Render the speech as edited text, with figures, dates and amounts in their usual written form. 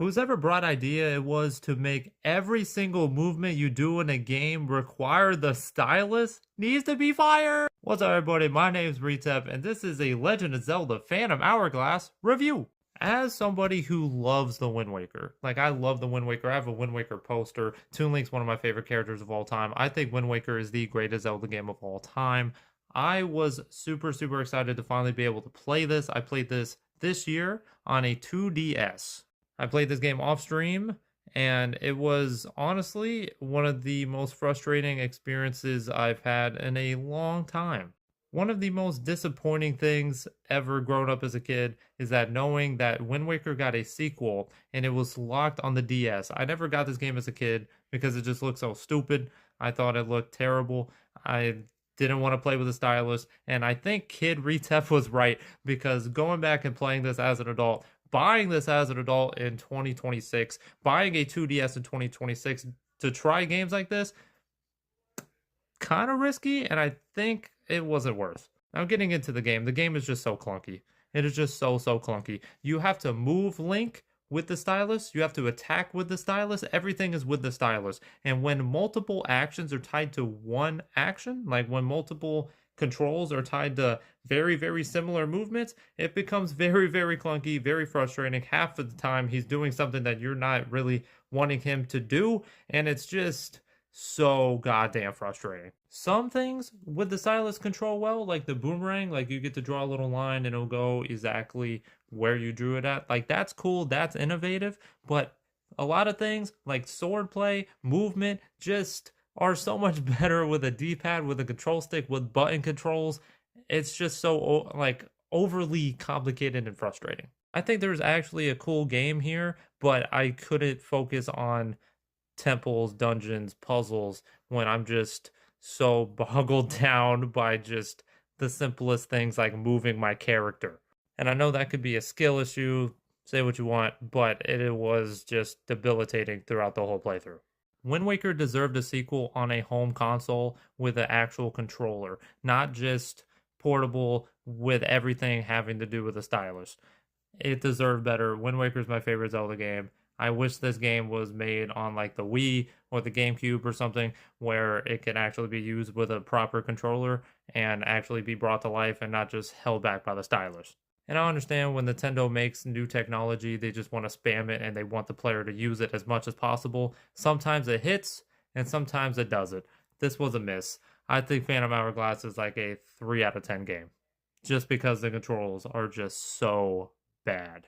Who's ever brought idea it was to make every single movement you do in a game require the stylus needs to be fired? What's up, everybody? My name's Retep, and this is a Legend of Zelda Phantom Hourglass review. As somebody who loves the Wind Waker, like I love the Wind Waker, I have a Wind Waker poster. Toon Link's one of my favorite characters of all time. I think Wind Waker is the greatest Zelda game of all time. I was super excited to finally be able to play this. I played this year on a 2DS. I played this game off stream, and it was honestly one of the most frustrating experiences I've had in a long time. One of the most disappointing things ever growing up as a kid is that knowing that Wind Waker got a sequel and it was locked on the DS. I never got this game as a kid because it just looked so stupid. I thought it looked terrible. I didn't want to play with a stylus, and I think Kid Retef was right because going back and playing this as an adult, buying this as an adult in 2026, buying a 2DS in 2026 to try games like this, kind of risky, and I think it wasn't worth. Now, getting into the game is just so clunky. It is just so clunky. You have to move Link with the stylus, you have to attack with the stylus, everything is with the stylus. And when multiple actions are tied to one action, like when multiple controls are tied to very similar movements, it becomes very clunky, very frustrating. Half of the time he's doing something that you're not really wanting him to do, and it's just so goddamn frustrating. Some things with the stylus control well, like the boomerang, like you get to draw a little line and it'll go exactly where you drew it at. Like that's cool, that's innovative, but a lot of things like sword play, movement, just are so much better with a D-pad, with a control stick, with button controls. It's just so like overly complicated and frustrating. I think there's actually a cool game here, but I couldn't focus on temples, dungeons, puzzles when I'm just so boggled down by just the simplest things like moving my character. And I know that could be a skill issue, say what you want, but it was just debilitating throughout the whole playthrough. Wind Waker deserved a sequel on a home console with an actual controller, not just portable with everything having to do with a stylus. It deserved better. Wind Waker is my favorite Zelda game. I wish this game was made on like the Wii or the GameCube or something where it can actually be used with a proper controller and actually be brought to life and not just held back by the stylus. And I understand when Nintendo makes new technology, they just want to spam it and they want the player to use it as much as possible. Sometimes it hits and sometimes it doesn't. This was a miss. I think Phantom Hourglass is like a 3 out of 10 game just because the controls are just so bad.